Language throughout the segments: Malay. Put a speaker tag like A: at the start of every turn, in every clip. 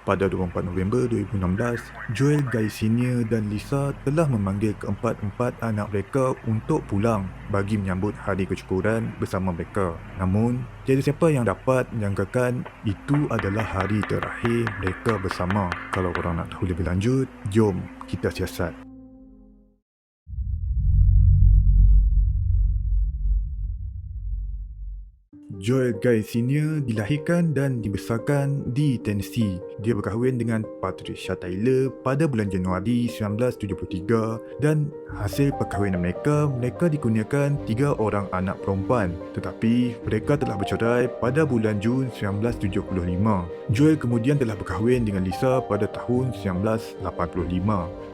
A: Pada 24 November 2016, Joel, Guy Senior dan Lisa telah memanggil keempat-empat anak mereka untuk pulang bagi menyambut hari kesyukuran bersama mereka. Namun, tiada siapa yang dapat menyangkakan itu adalah hari terakhir mereka bersama. Kalau korang nak tahu lebih lanjut, jom kita siasat. Joel Guy Senior dilahirkan dan dibesarkan di Tennessee. Dia berkahwin dengan Patricia Taylor pada bulan Januari 1973 dan hasil perkahwinan mereka dikurniakan 3 orang anak perempuan. Tetapi mereka telah bercerai pada bulan Jun 1975. Joel kemudian telah berkahwin dengan Lisa pada tahun 1985.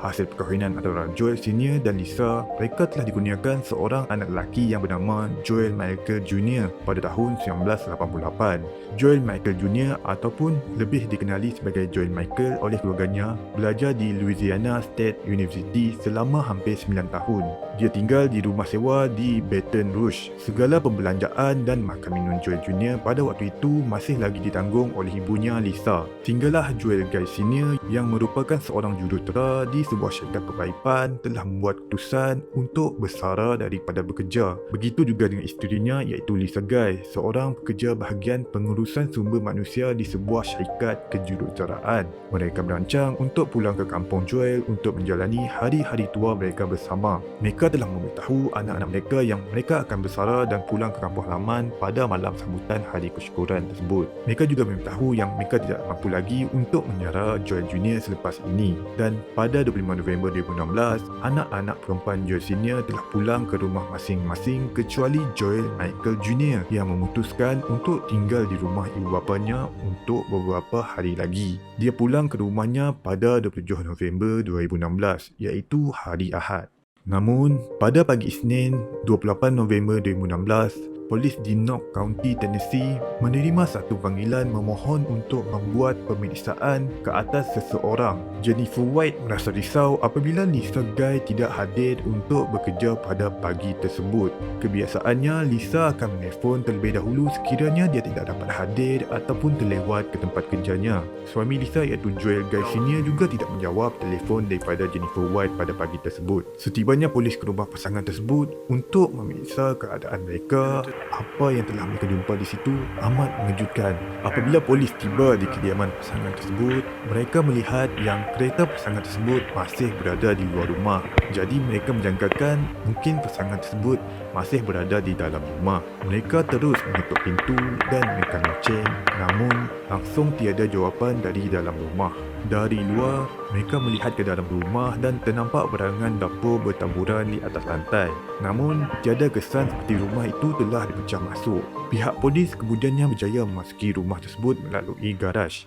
A: Hasil perkahwinan antara Joel Senior dan Lisa, mereka telah dikurniakan seorang anak lelaki yang bernama Joel Michael Jr. pada tahun 1988. Joel Michael Jr. ataupun lebih dikenali sebagai Joel Michael oleh keluarganya belajar di Louisiana State University selama hampir 9 tahun. Dia tinggal di rumah sewa di Baton Rouge. Segala pembelanjaan dan makan minum Joel Jr. pada waktu itu masih lagi ditanggung oleh ibunya Lisa. Tinggallah Joel Guy Senior yang merupakan seorang jurutera di sebuah syarikat perpaipan telah membuat keputusan untuk bersara daripada bekerja. Begitu juga dengan isterinya iaitu Lisa Guy, seorang pekerja bahagian pengurusan sumber manusia di sebuah syarikat kejuruteraan. Mereka berancang untuk pulang ke kampung Joel untuk menjalani hari-hari tua mereka bersama. Mereka telah memberitahu anak-anak mereka yang mereka akan bersara dan pulang ke kampung halaman pada malam sambutan hari kesyukuran tersebut. Mereka juga memberitahu yang mereka tidak mampu lagi untuk menyara Joel Jr. selepas ini. Dan pada 25 November 2016, anak-anak perempuan Joel Senior telah pulang ke rumah masing-masing kecuali Joel Michael Jr. yang memutuskan untuk tinggal di rumah ibu bapanya untuk beberapa hari lagi. Dia pulang ke rumahnya pada 27 November 2016 iaitu hari Ahad. Namun, pada pagi Isnin 28 November 2016, polis di Knox County, Tennessee menerima satu panggilan memohon untuk membuat pemeriksaan ke atas seseorang. Jennifer White merasa risau apabila Lisa Guy tidak hadir untuk bekerja pada pagi tersebut. Kebiasaannya, Lisa akan menelefon terlebih dahulu sekiranya dia tidak dapat hadir ataupun terlewat ke tempat kerjanya. Suami Lisa iaitu Joel Guy Senior juga tidak menjawab telefon daripada Jennifer White pada pagi tersebut. Setibanya polis ke rumah pasangan tersebut untuk memeriksa keadaan mereka, apa yang telah mereka jumpa di situ amat mengejutkan. Apabila polis tiba di kediaman pasangan tersebut, mereka melihat yang kereta pasangan tersebut masih berada di luar rumah. Jadi mereka menjangkakan mungkin pasangan tersebut masih berada di dalam rumah. Mereka terus menutup pintu dan mereka loceng, namun langsung tiada jawapan dari dalam rumah. Dari luar, mereka melihat ke dalam rumah dan ternampak barangan dapur bertaburan di atas lantai. Namun, tiada kesan seperti rumah itu telah dipecah masuk. Pihak polis kemudiannya berjaya memasuki rumah tersebut melalui garaj.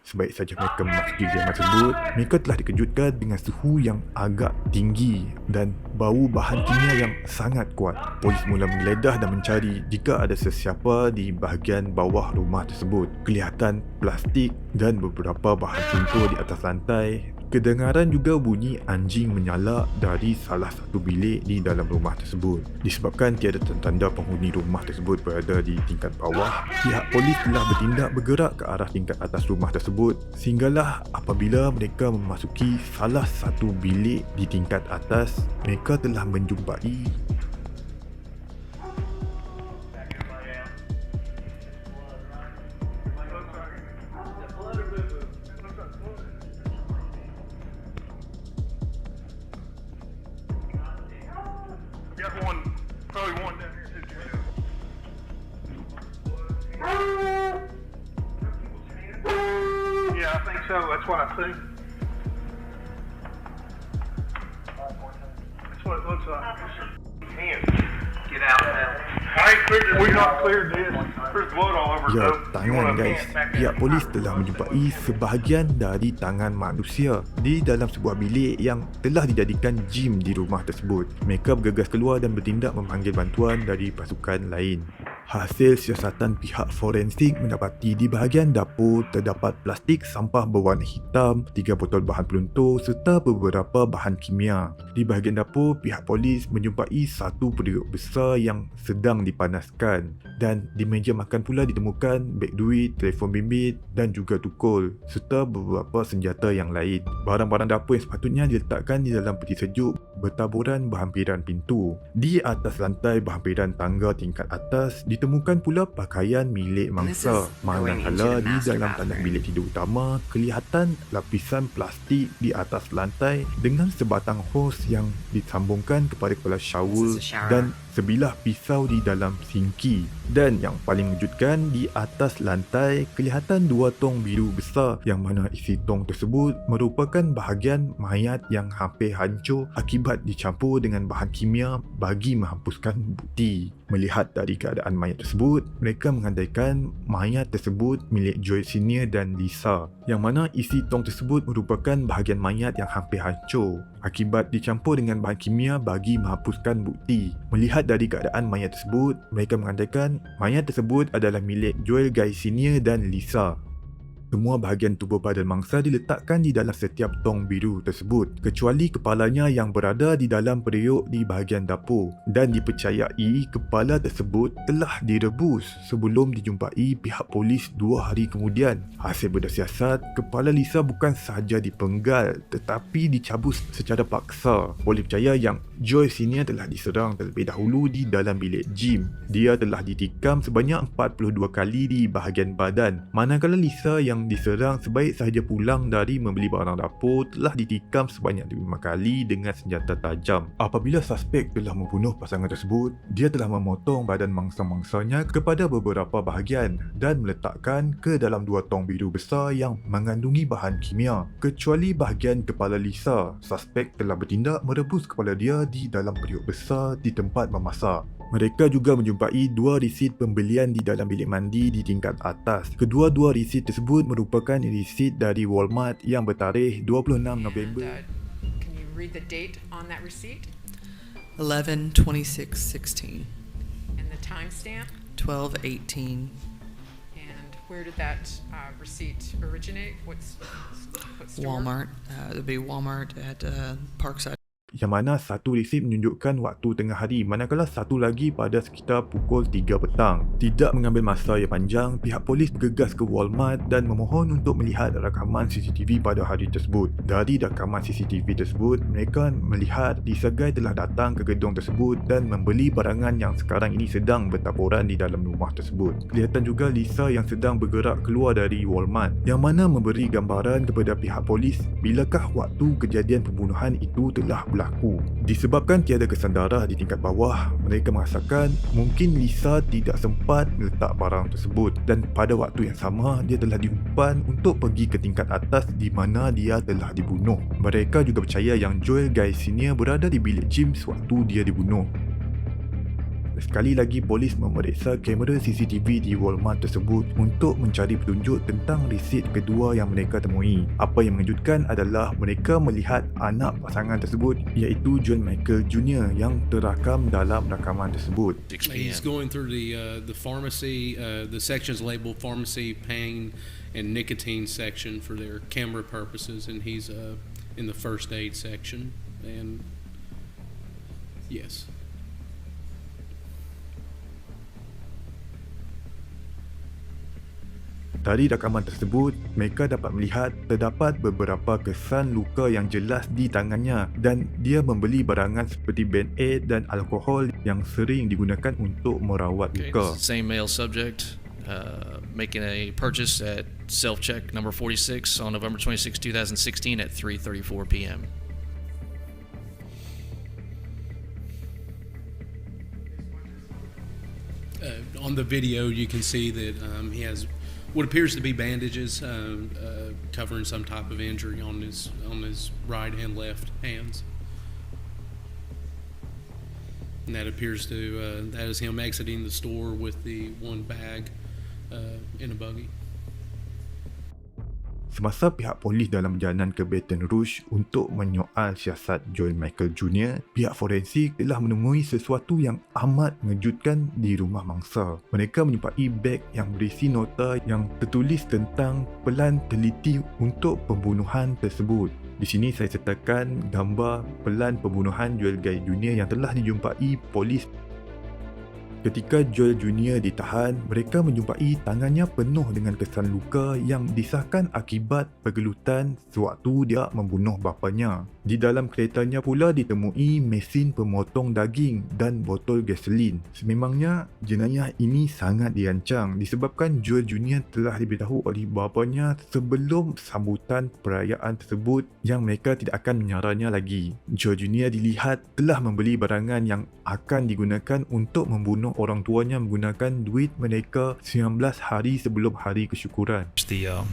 A: Sebaik saja mereka memasuki kediaman tersebut, mereka telah dikejutkan dengan suhu yang agak tinggi dan bau bahan kimia yang sangat kuat. Polis mula menggeledah dan mencari jika ada sesiapa di bahagian bawah rumah tersebut. Kelihatan plastik dan beberapa bahan contoh di atas lantai. Kedengaran juga bunyi anjing menyalak dari salah satu bilik di dalam rumah tersebut. Disebabkan tiada tanda penghuni rumah tersebut berada di tingkat bawah, pihak polis telah bertindak bergerak ke arah tingkat atas rumah tersebut sehinggalah apabila mereka memasuki salah satu bilik di tingkat atas, mereka telah menjumpai
B: Probably one down here too. Yeah, I think so. That's what I think. That's what it looks like. Hands. Get out now. I ain't cleared. We not cleared this. There's blood all over.
A: Ya, tangan guys. Pihak polis telah menjumpai sebahagian dari tangan manusia di dalam sebuah bilik yang telah dijadikan gym di rumah tersebut. Mereka bergegas keluar dan bertindak memanggil bantuan dari pasukan lain. Hasil siasatan pihak forensik mendapati di bahagian dapur terdapat plastik sampah berwarna hitam, 3 botol bahan peluntur serta beberapa bahan kimia. Di bahagian dapur, pihak polis menjumpai satu periuk besar yang sedang dipanaskan dan di meja makan pula ditemukan beg duit, telefon bimbit dan juga tukul serta beberapa senjata yang lain. Barang-barang dapur yang sepatutnya diletakkan di dalam peti sejuk bertaburan berhampiran pintu. Di atas lantai berhampiran tangga tingkat atas ditemukan pula pakaian milik mangsa, manakala di dalam tandas bilik tidur utama kelihatan lapisan plastik di atas lantai dengan sebatang hos yang disambungkan kepada kepala shower dan sebilah pisau di dalam sinki. Dan yang paling mengejutkan, di atas lantai kelihatan 2 tong biru besar yang mana isi tong tersebut merupakan bahagian mayat yang hampir hancur akibat dicampur dengan bahan kimia bagi menghapuskan bukti. Melihat dari keadaan mayat tersebut, mereka mengandaikan mayat tersebut milik Joel Senior dan Lisa, yang mana isi tong tersebut merupakan bahagian mayat yang hampir hancur akibat dicampur dengan bahan kimia bagi menghapuskan bukti. Melihat dari keadaan mayat tersebut, mereka mengandaikan mayat tersebut adalah milik Joel Guy Senior dan Lisa. Semua bahagian tubuh badan mangsa diletakkan di dalam setiap tong biru tersebut, kecuali kepalanya yang berada di dalam periuk di bahagian dapur, dan dipercayai kepala tersebut telah direbus sebelum dijumpai pihak polis 2 hari kemudian. Hasil berdasar, kepala Lisa bukan sahaja dipenggal tetapi dicabut secara paksa. Polis percaya yang Joel Senior telah diserang terlebih dahulu di dalam bilik gym. Dia telah ditikam sebanyak 42 kali di bahagian badan, manakala Lisa yang diserang sebaik sahaja pulang dari membeli barang dapur telah ditikam sebanyak 5 kali dengan senjata tajam. Apabila suspek telah membunuh pasangan tersebut, dia telah memotong badan mangsa-mangsanya kepada beberapa bahagian dan meletakkan ke dalam 2 tong biru besar yang mengandungi bahan kimia. Kecuali bahagian kepala Lisa, suspek telah bertindak merebus kepala dia di dalam periuk besar di tempat memasak. Mereka juga menjumpai 2 resit pembelian di dalam bilik mandi di tingkat atas. Kedua-dua resit tersebut merupakan resit dari Walmart yang bertarikh 26 November.
C: Can you read the date on that receipt
D: 11/26/16,
C: and the timestamp?
D: 12/18.
C: And where did that receipt originate? What store?
D: Walmart. It'd be Walmart at Parkside.
A: Yang mana satu resit menunjukkan waktu tengah hari, manakala satu lagi pada sekitar pukul 3 petang. Tidak mengambil masa yang panjang, pihak polis bergegas ke Walmart dan memohon untuk melihat rakaman CCTV pada hari tersebut. Dari rakaman CCTV tersebut, mereka melihat Lisa Guy telah datang ke gedung tersebut dan membeli barangan yang sekarang ini sedang bertaburan di dalam rumah tersebut. Kelihatan juga Lisa yang sedang bergerak keluar dari Walmart, yang mana memberi gambaran kepada pihak polis bilakah waktu kejadian pembunuhan itu telah berlaku. Disebabkan tiada kesan darah di tingkat bawah, mereka merasakan mungkin Lisa tidak sempat meletak barang tersebut dan pada waktu yang sama dia telah diumpan untuk pergi ke tingkat atas di mana dia telah dibunuh. Mereka juga percaya yang Joel Guy Senior berada di bilik gym sewaktu dia dibunuh. Sekali lagi, polis memeriksa kamera CCTV di Walmart tersebut untuk mencari petunjuk tentang resit kedua yang mereka temui. Apa yang mengejutkan adalah mereka melihat anak pasangan tersebut iaitu John Michael Jr. yang terakam dalam rakaman tersebut.
E: He's going through the pharmacy, the sections labeled pharmacy, pain, and nicotine section for their camera purposes, and he's in the first aid section. And yes.
A: Dari rakaman tersebut, mereka dapat melihat terdapat beberapa kesan luka yang jelas di tangannya dan dia membeli barangan seperti Band-Aid dan alkohol yang sering digunakan untuk merawat
F: Okay,
A: luka.
F: this is the same male subject making a purchase at self-check number 46 on November 26, 2016 at 3:34 p.m.
E: On the video, you can see that he has what appears to be bandages covering some type of injury on his right and left hands. And that appears to that is him exiting the store with the one bag in a buggy.
A: Semasa pihak polis dalam perjalanan ke Baton Rouge untuk menyoal siasat Joel Michael Jr., pihak forensik telah menemui sesuatu yang amat mengejutkan di rumah mangsa. Mereka menjumpai beg yang berisi nota yang tertulis tentang pelan teliti untuk pembunuhan tersebut. Di sini saya sertakan gambar pelan pembunuhan Joel Guy Jr. yang telah dijumpai polis. Ketika Joel Jr. ditahan, mereka menjumpai tangannya penuh dengan kesan luka yang disahkan akibat pergelutan sewaktu dia membunuh bapanya. Di dalam keretanya pula ditemui mesin pemotong daging dan botol gasolin. Sememangnya jenayah ini sangat dirancang disebabkan Joel Jr. telah diberitahu oleh bapanya sebelum sambutan perayaan tersebut yang mereka tidak akan menyaranya lagi. Joel Jr. dilihat telah membeli barangan yang akan digunakan untuk membunuh orang tuanya menggunakan duit mereka 19 hari sebelum hari kesyukuran.
G: The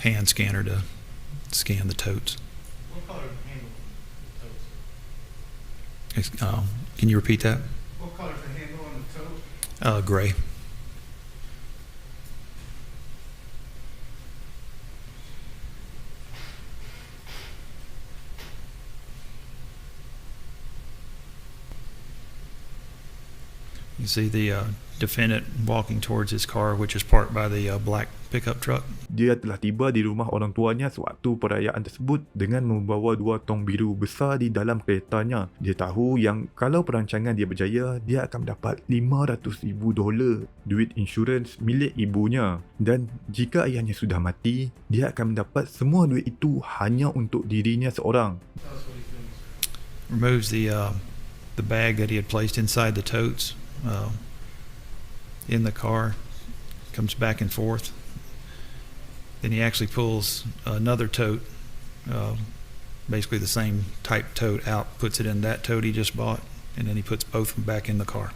G: hand scanner to scan the totes.
B: What color is the handle on the totes?
G: Can you repeat that?
B: What color is the handle on the totes?
G: Gray. You see the defendant walking towards his car, which is parked by the black pickup truck.
A: Dia telah tiba di rumah orang tuanya sewaktu perayaan tersebut dengan membawa 2 tong biru besar di dalam keretanya. Dia tahu yang kalau perancangan dia berjaya, dia akan mendapat $500,000 duit insurans milik ibunya. Dan jika ayahnya sudah mati, dia akan mendapat semua duit itu hanya untuk dirinya seorang.
G: Removes the bag that he had placed inside the totes in the car, comes back and forth. Then he actually pulls another tote, basically the same type tote out, puts it in that tote he just bought, and then he puts both of them back in the car.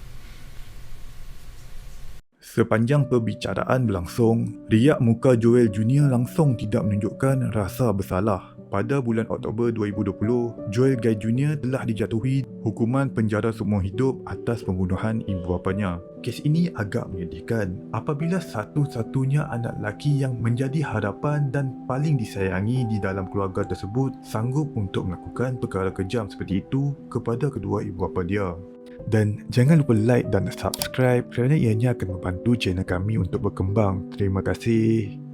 A: Sepanjang perbicaraan berlangsung, riak muka Joel Jr. langsung tidak menunjukkan rasa bersalah. Pada bulan Oktober 2020, Joel Guy Jr. telah dijatuhi hukuman penjara seumur hidup atas pembunuhan ibu bapanya. Kes ini agak menyedihkan apabila satu-satunya anak lelaki yang menjadi harapan dan paling disayangi di dalam keluarga tersebut sanggup untuk melakukan perkara kejam seperti itu kepada kedua ibu bapa dia. Dan jangan lupa like dan subscribe kerana ianya akan membantu channel kami untuk berkembang. Terima kasih.